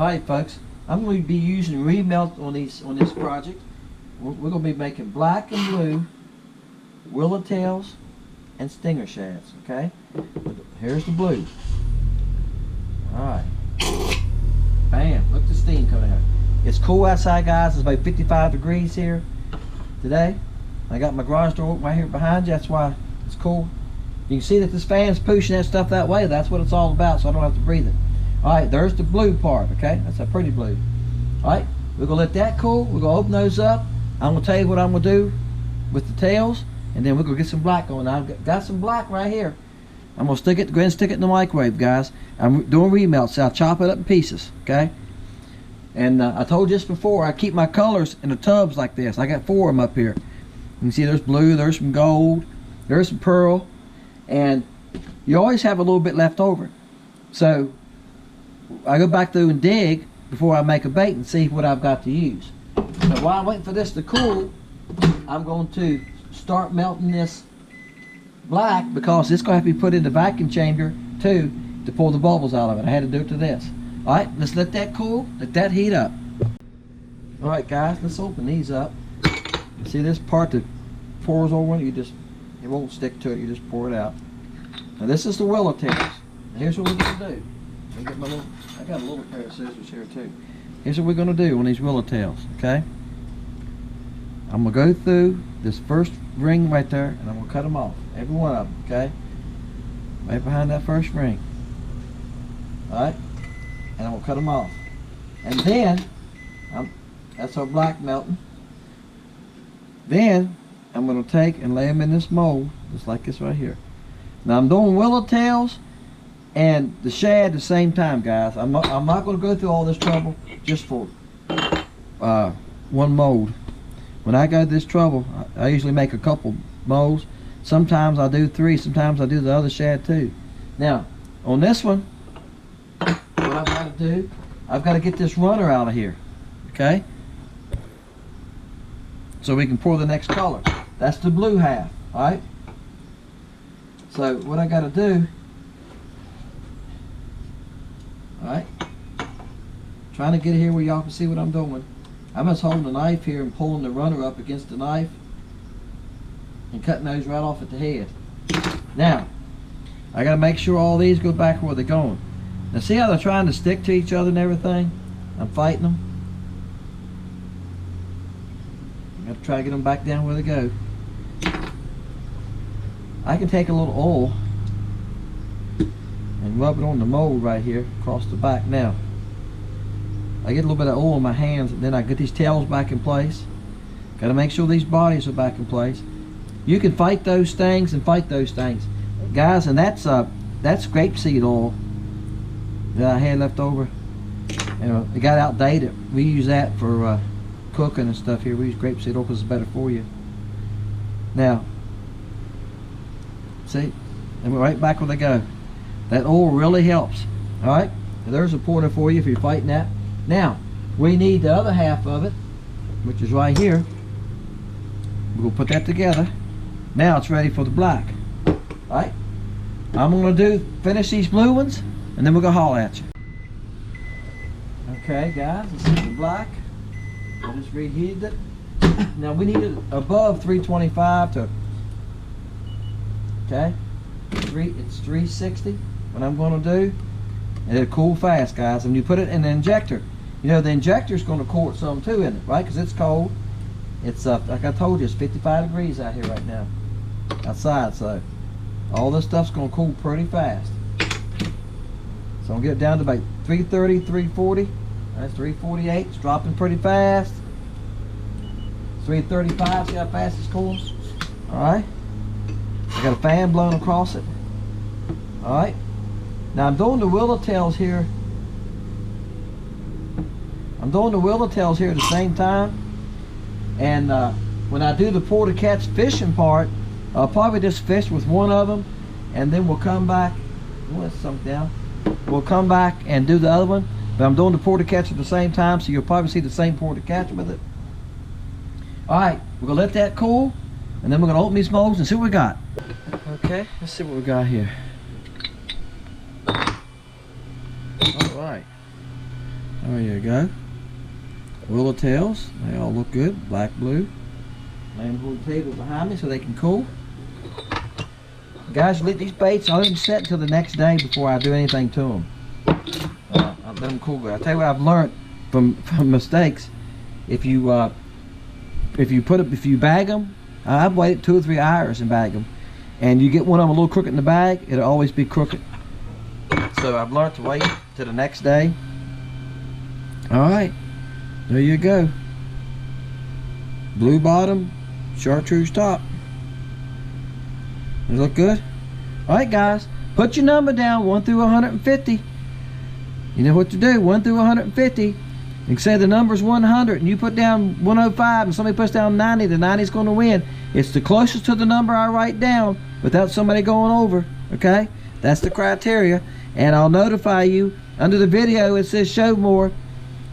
Alright folks, I'm going to be using remelt on this project. We're going to be making black and blue willowtails and stinger shads, okay? Here's the blue. Alright. Bam, look at the steam coming out. It's cool outside, guys. It's about 55 degrees here today. I got my garage door open right here behind you. That's why it's cool. You can see that this fan's pushing that stuff that way. That's what it's all about, so I don't have to breathe it. Alright, there's the blue part, okay? That's a pretty blue. Alright, we're going to let that cool. We're going to open those up. I'm going to tell you what I'm going to do with the tails, and then we're going to get some black going. I've got some black right here. I'm going to go ahead and stick it in the microwave, guys. I'm doing remelts, so I'll chop it up in pieces, okay? And I told you this before, I keep my colors in the tubs like this. I got 4 of them up here. You can see there's blue, there's some gold, there's some pearl, and you always have a little bit left over. So I go back through and dig before I make a bait and see what I've got to use. So while I'm waiting for this to cool, I'm going to start melting this black, because it's going to have to be put in the vacuum chamber too to pull the bubbles out of it. I had to do it to this. Alright, let's let that cool, let that heat up. Alright guys, let's open these up. See this part that pours over it? It won't stick to it, you just pour it out. Now this is the willowtails. Now here's what we're going to do. I got a little pair of scissors here too. Here's what we're going to do on these willowtails, okay? I'm going to go through this first ring right there, and I'm going to cut them off. Every one of them, okay? Right behind that first ring. Alright? And I'm going to cut them off. And then, that's our black melting. Then, I'm going to take and lay them in this mold, just like this right here. Now I'm doing willowtails and the shad at the same time, guys. I'm not going to go through all this trouble just for one mold. When I go this trouble, I usually make a couple molds. Sometimes I do 3, sometimes I do the other shad too. Now, on this one, what I've got to do, I've got to get this runner out of here, okay? So we can pour the next color. That's the blue half, alright? So what I got to do, alright, trying to get here where y'all can see what I'm doing. I'm just holding the knife here and pulling the runner up against the knife and cutting those right off at the head. Now, I got to make sure all these go back where they're going. Now see how they're trying to stick to each other and everything? I'm fighting them. I got to try to get them back down where they go. I can take a little oil and rub it on the mold right here across the back. Now I get a little bit of oil in my hands, and then I get these tails back in place. Got to make sure these bodies are back in place. You can fight those things and fight those things, guys. And that's grapeseed oil that I had left over. You know, it got outdated. We use that for cooking and stuff here. We use grapeseed oil because it's better for you. Now, see, and we're right back where they go. That oil really helps. All right, there's a porter for you if you're fighting that. Now, we need the other half of it, which is right here. We'll put that together. Now it's ready for the black. All right, I'm going to finish these blue ones, and then we're going to haul at you. Okay, guys, this is the black. I just reheated it. Now we need it above 325 to. Okay, it's 360. What I'm going to do, and it'll cool fast, guys. And you put it in the injector. You know the injector's going to cool it some too, isn't it? Right? Because it's cold. It's like I told you, it's 55 degrees out here right now, outside. So all this stuff's going to cool pretty fast. So I'll get it down to about 330, 340. That's 348. It's dropping pretty fast. 335. See how fast it's cooling? All right. I got a fan blowing across it. All right. Now I'm doing the willowtails here. I'm doing the willowtails here at the same time. And when I do the porta catch fishing part, I'll probably just fish with one of them, and then we'll come back. Oh, that's something down. We'll come back and do the other one. But I'm doing the porta catch at the same time, so you'll probably see the same porta catch with it. All right, we're gonna let that cool, and then we're gonna open these molds and see what we got. Okay, let's see what we got here. All right. There you go. Willow tails, they all look good. Black, blue. Lay them on the table behind me so they can cool. Guys, let these baits, I let them set until the next day before I do anything to them. I let them cool. I'll tell you what I've learned from mistakes. If you bag them, I've waited 2 or 3 hours and bag them, and you get one of them a little crooked in the bag, it'll always be crooked. So I've learned to wait till the next day. All right, there you go. Blue bottom, chartreuse top. Does it look good? All right, guys, put your number down, 1 through 150. You know what to do, 1 through 150. You say the number's 100 and you put down 105 and somebody puts down 90, the 90's going to win. It's the closest to the number I write down without somebody going over, okay? That's the criteria. And I'll notify you. Under the video it says show more.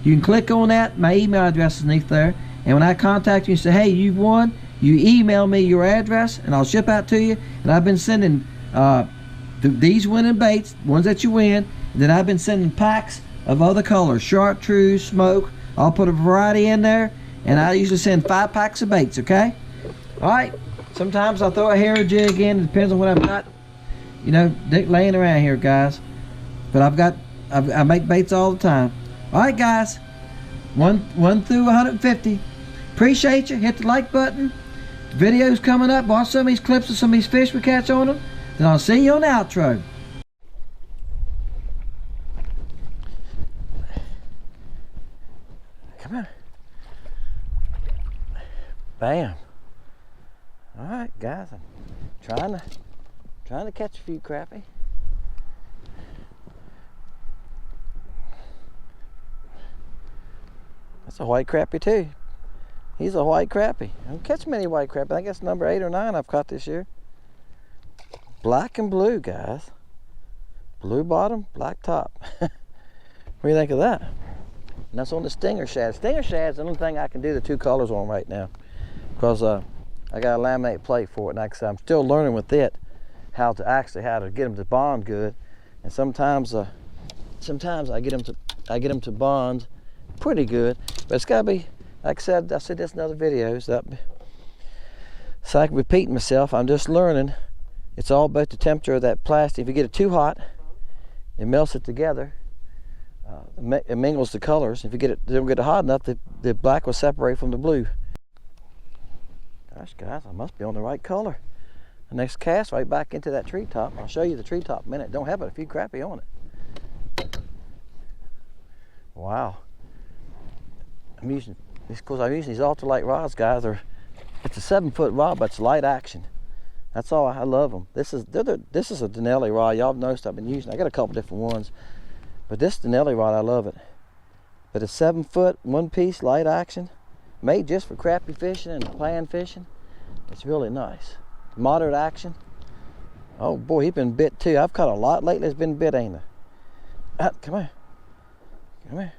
You can click on that. My email address is underneath there. And when I contact you and say, hey, you've won, you email me your address and I'll ship out to you. And I've been sending these winning baits, ones that you win. And then I've been sending packs of other colors, chartreuse, smoke. I'll put a variety in there, and I usually send 5 packs of baits, okay? All right, sometimes I'll throw a hair jig in. It depends on what I've got, you know, laying around here, guys. But I make baits all the time. All right, guys, 1 through 150. Appreciate you. Hit the like button. The video's coming up. Watch some of these clips of some of these fish we catch on them. Then I'll see you on the outro. Come on. Bam. All right, guys, I'm trying to catch a few crappie. That's a white crappie too. He's a white crappie. I don't catch many white crappie. I think that's number 8 or 9 I've caught this year. Black and blue, guys. Blue bottom, black top. What do you think of that? And that's on the stinger shad. Stinger shad's the only thing I can do the 2 colors on right now, because I got a laminate plate for it. And like I said, I'm still learning with it how to get them to bond good. And sometimes I get them to bond pretty good. But it's gotta be, like I said this in other videos. So I can repeat myself. I'm just learning. It's all about the temperature of that plastic. If you get it too hot, it melts it together. It mingles the colors. If you don't get it hot enough, the black will separate from the blue. Gosh, guys, I must be on the right color. The next cast right back into that treetop. I'll show you the treetop in a minute. Don't have a few crappie on it. Wow. I'm using these ultralight rods, guys. It's a 7-foot rod, but it's light action. That's all. I love them. This is a Denali rod. Y'all have noticed I've been using. I got a couple different ones. But this Denali rod, I love it. But it's 7 foot, 1-piece, light action, made just for crappie fishing and pan fishing. It's really nice. Moderate action. Oh boy, he's been bit too. I've caught a lot lately. It's been bit, ain't it? Come here. Come here.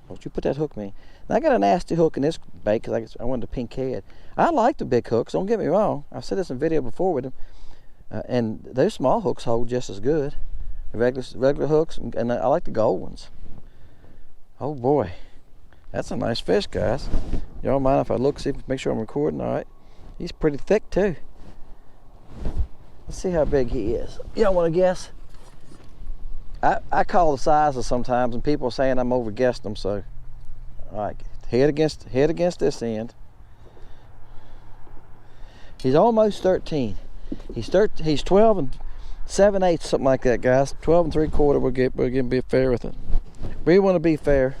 Don't you put that hook me. Now I got a nasty hook in this bait because I wanted a pink head. I like the big hooks. Don't get me wrong. I've said this in video before with them, and those small hooks hold just as good. Regular hooks, and I like the gold ones. Oh boy, that's a nice fish, guys. Y'all mind if I look, make sure I'm recording? All right. He's pretty thick too. Let's see how big he is. Y'all want to guess? I call the sizes sometimes, and people are saying I'm over guessing them. So, all right, head against this end. He's almost 13. He's 12 and 7/8, something like that, guys. 12 and 3/4. We're gonna be fair with it. We want to be fair.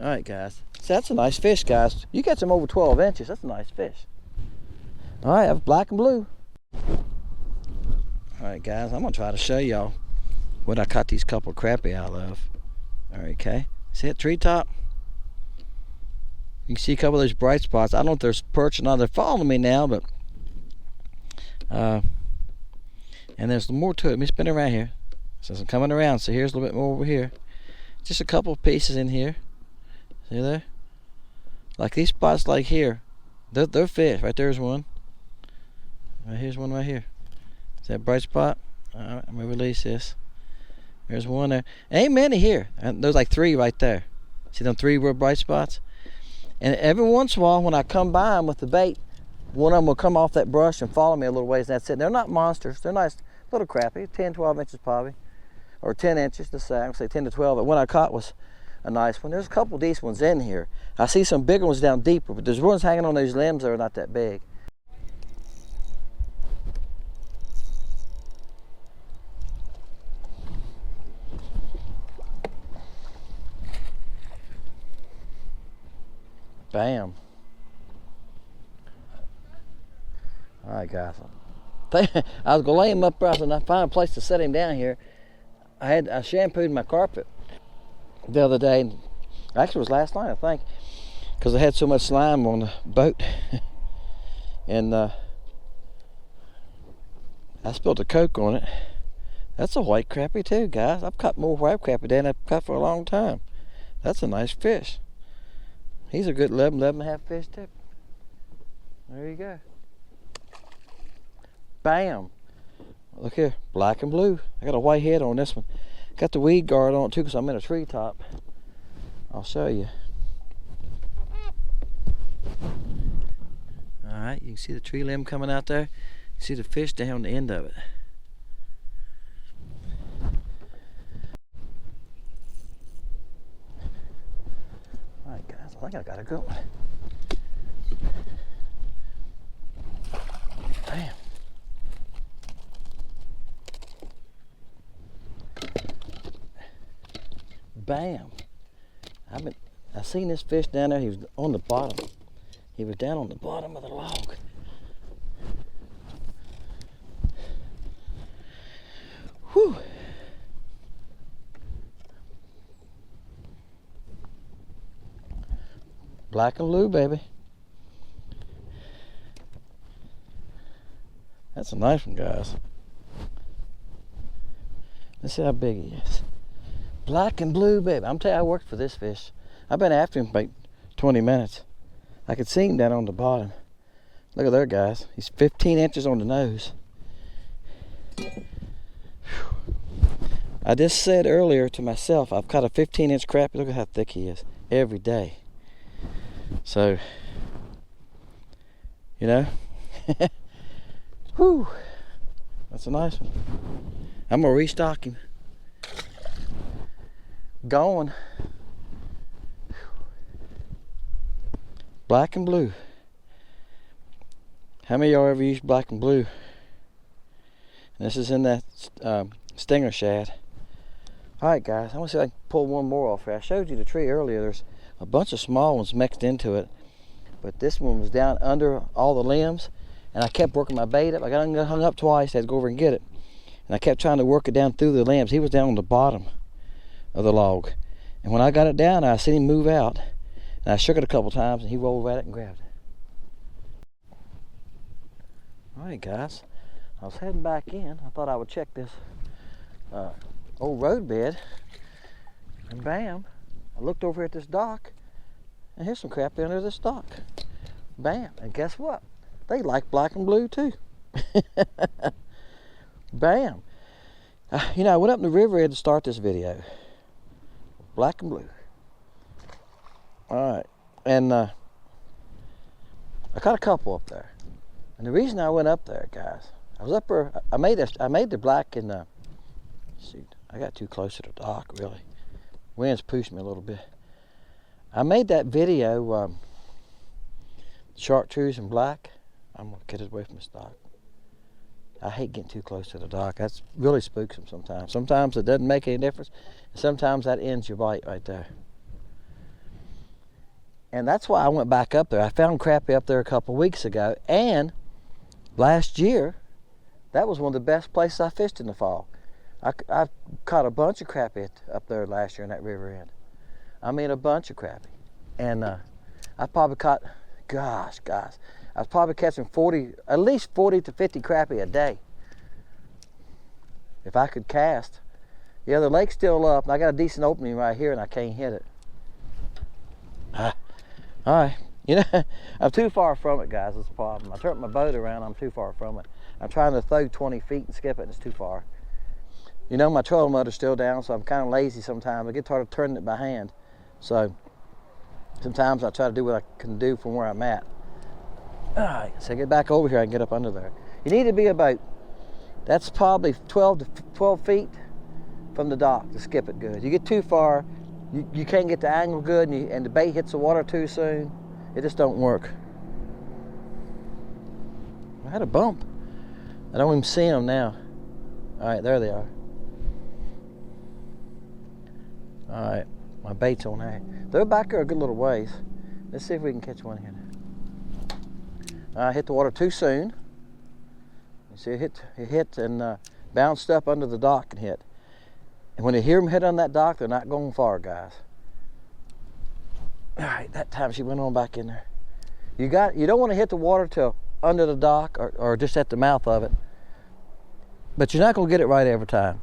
All right, guys. So that's a nice fish, guys. You catch them over 12 inches. That's a nice fish. All right, that's black and blue. All right, guys. I'm gonna try to show y'all what I caught these couple crappie out of. All right, okay. See that treetop? You can see a couple of those bright spots. I don't know if there's perch or not. They're following me now, but and there's more to it. Let me spin around here. So I'm coming around. So here's a little bit more over here. Just a couple of pieces in here. See there? Like these spots like here. They're fish. Right there's one. Right here's one right here. Is that bright spot? Alright, I'm gonna release this. There's one there. Ain't many here. And there's like 3 right there. See them 3 real bright spots? And every once in a while when I come by them with the bait, one of them will come off that brush and follow me a little ways, and that's it. They're not monsters. They're nice little crappie, 10, 12 inches probably. Or 10 inches to say, I'm gonna say 10 to 12. But one I caught was a nice one. There's a couple decent ones in here. I see some bigger ones down deeper, but there's ones hanging on those limbs that are not that big. Bam. All right, guys. I was gonna lay him up there, and I found a place to set him down here. I shampooed my carpet the other day. Actually, it was last night, I think, because I had so much slime on the boat. And I spilled the Coke on it. That's a white crappie too, guys. I've caught more white crappie than I've caught for a long time. That's a nice fish. He's a good 11 and a half fish too. There you go. Bam. Look here, black and blue. I got a white head on this one. Got the weed guard on it too because I'm in a treetop. I'll show you. Alright, you can see the tree limb coming out there. You see the fish down the end of it. Alright guys, I think I got a good one. Bam. Bam. I seen this fish down there. He was on the bottom. He was down on the bottom of the log. Whew. Black and blue, baby. That's a nice one, guys. Let's see how big he is. Black and blue, baby. I'm telling you, I worked for this fish. I've been after him for about 20 minutes. I could see him down on the bottom. Look at there, guys. He's 15 inches on the nose. Whew. I just said earlier to myself, I've caught a 15-inch crappie. Look at how thick he is every day. So, you know, whew, that's a nice one. I'm gonna restock him. Going. Black and blue. How many of y'all ever used black and blue? And this is in that stinger shad. Alright guys, I'm gonna see if I can pull one more off here. I showed you the tree earlier. There's a bunch of small ones mixed into it, but this one was down under all the limbs, and I kept working my bait up. I got hung up twice. I had to go over and get it, and I kept trying to work it down through the limbs. He was down on the bottom of the log, and when I got it down, I seen him move out, and I shook it a couple times, and he rolled at it and grabbed it. All right, guys, I was heading back in. I thought I would check this old road bed, and bam, I looked over at this dock, and here's some crappie under this dock. Bam, and guess what? They like black and blue too. Bam. You know, I went up in the riverhead to start this video. Black and blue. All right, and I caught a couple up there. And the reason I went up there, guys, I was up there. I made the black and shoot, I got too close to the dock. Really, wind's pushed me a little bit. I made that video, chartreuse and black. I'm gonna get it away from the dock. I hate getting too close to the dock. That's really spooks them sometimes. Sometimes it doesn't make any difference. Sometimes that ends your bite right there. And that's why I went back up there. I found crappie up there a couple weeks ago, and last year, that was one of the best places I fished in the fall. I caught a bunch of crappie up there last year in that river end. I mean, a bunch of crappie. And I probably caught, gosh, guys, I was probably catching at least 40 to 50 crappie a day. If I could cast. Yeah, the lake's still up, and I got a decent opening right here, and I can't hit it. All right, you know, I'm too far from it, guys. That's the problem. I turned my boat around, I'm too far from it. I'm trying to throw 20 feet and skip it, and it's too far. You know, my trolling motor's still down, so I'm kind of lazy sometimes. I get tired of turning it by hand. So sometimes I try to do what I can do from where I'm at. All right, so I get back over here, I can get up under there. You need to be about, that's probably 12 feet from the dock to skip it good. You get too far, you can't get the angle good, and the bait hits the water too soon. It just don't work. I had a bump. I don't even see them now. All right, there they are. All right, my bait's on there. They're back there a good little ways. Let's see if we can catch one here now. I hit the water too soon. You see it hit and bounced up under the dock and hit. And when you hear them hit on that dock, they're not going far, guys. All right, that time she went on back in there. You don't want to hit the water till under the dock or just at the mouth of it. But you're not going to get it right every time.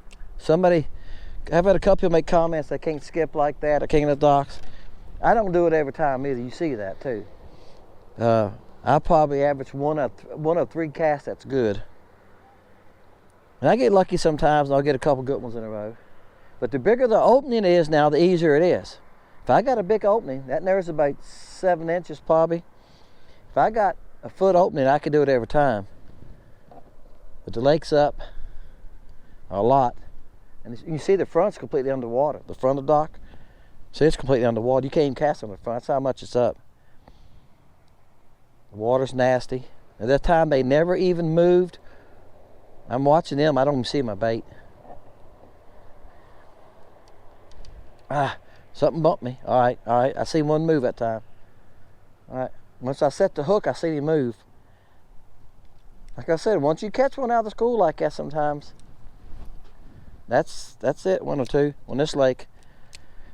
I've had a couple people make comments they can't skip like that, I can't get the docks. I don't do it every time either. You see that too. I probably average one of 3 casts that's good. And I get lucky sometimes and I'll get a couple good ones in a row. But the bigger the opening is now, the easier it is. If I got a big opening, that there's about 7 inches probably. If I got a foot opening, I can do it every time. But the lake's up a lot. And you see the front's completely underwater. The front of the dock, see, it's completely underwater. You can't even cast on the front. That's how much it's up. The water's nasty. At that time, they never even moved. I'm watching them. I don't even see my bait. Something bumped me. All right. I seen one move that time. All right. Once I set the hook, I seen him move. Like I said, once you catch one out of the school like that sometimes, that's it, 1 or 2 on this lake.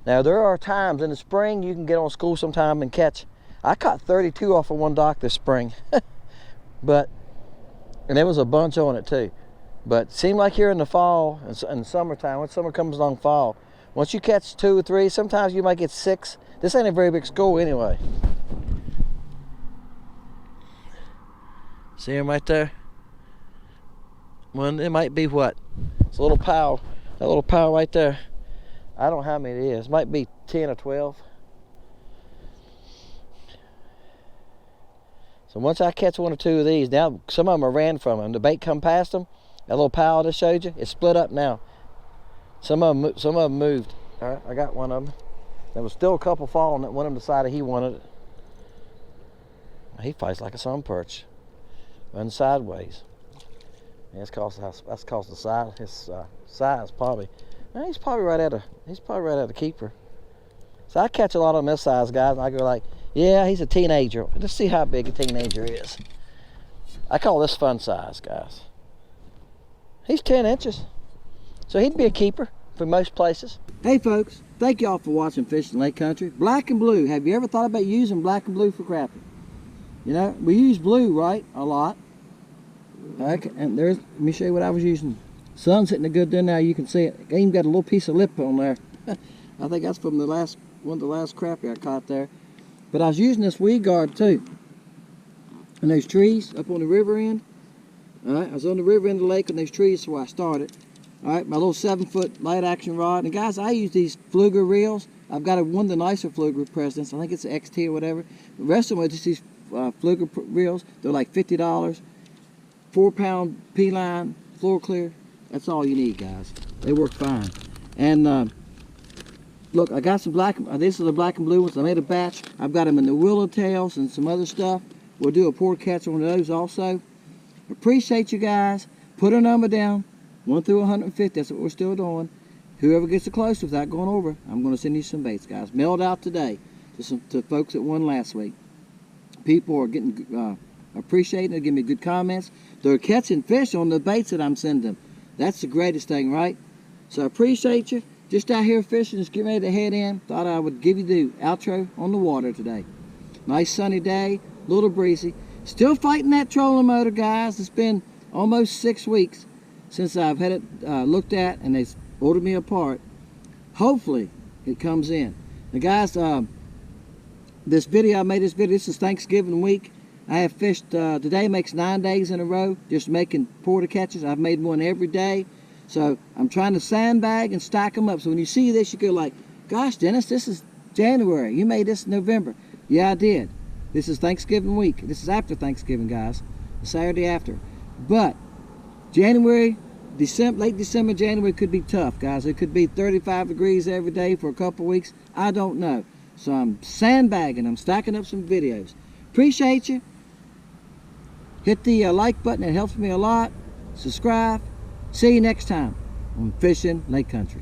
Now there are times in the spring you can get on school sometime and catch. I caught 32 off of one dock this spring. And there was a bunch on it too. But it seemed like here in the fall and summertime, when summer comes along fall, once you catch 2 or 3, sometimes you might get 6. This ain't a very big school anyway. See him right there? Well, it might be what? It's a little pile. That little pile right there. I don't know how many it is. It might be 10 or 12. So once I catch 1 or 2 of these, now some of them are ran from them. The bait come past them. That little pile I just showed you, it's split up now. Some of them moved. All right, I got one of them. There was still a couple falling that one of them decided he wanted it. He fights like a sun perch. Runs sideways. Yeah, that's cause the size. His size probably. Man, he's probably right at a keeper. So I catch a lot of them this size guys, and I go like, yeah, he's a teenager. Let's see how big a teenager is. I call this fun size, guys. He's 10 inches. So he'd be a keeper for most places. Hey folks, thank y'all for watching Fishing Lake Country. Black and blue. Have you ever thought about using black and blue for crappie? You know, we use blue, right? A lot. Okay, and let me show you what I was using. Sun's hitting it good there now, you can see it. I even got a little piece of lip on there. I think that's from one of the last crappie I caught there. But I was using this weed guard too. And those trees up on the river end. Alright, I was on the river end of the lake and those trees, so I started. Alright, my little 7-foot light action rod. And guys, I use these Fluger reels. I've got one of the nicer Fluger presidents. I think it's the XT or whatever. The rest of them are just these Fluger reels. They're like $50. 4-pound P-line, FloroClear. That's all you need, guys. They work fine. And look, I got some black. These are the black and blue ones. I made a batch. I've got them in the willow tails and some other stuff. We'll do a pour catch on those also. Appreciate you guys. Put a number down, 1 through 150. That's what we're still doing. Whoever gets the closest without going over, I'm going to send you some baits, guys. Mailed out today to folks that won last week. People are getting appreciating it, giving me good comments. They're catching fish on the baits that I'm sending them. That's the greatest thing, right? So I appreciate you. Just out here fishing, just getting ready to head in. Thought I would give you the outro on the water today. Nice sunny day, a little breezy. Still fighting that trolling motor, guys. It's been almost 6 weeks since I've had it looked at and they ordered me a part. Hopefully it comes in. Now guys, I made this video, this is Thanksgiving week. I have fished, today makes 9 days in a row, just making porta catches. I've made one every day. So I'm trying to sandbag and stack them up. So when you see this, you go like, gosh, Dennis, this is January. You made this in November. Yeah, I did. This is Thanksgiving week. This is after Thanksgiving, guys. The Saturday after. But January, December, late December, January could be tough, guys. It could be 35 degrees every day for a couple weeks. I don't know. So I'm sandbagging. I'm stacking up some videos. Appreciate you. Hit the like button. It helps me a lot. Subscribe. See you next time on Fishing Lake Country.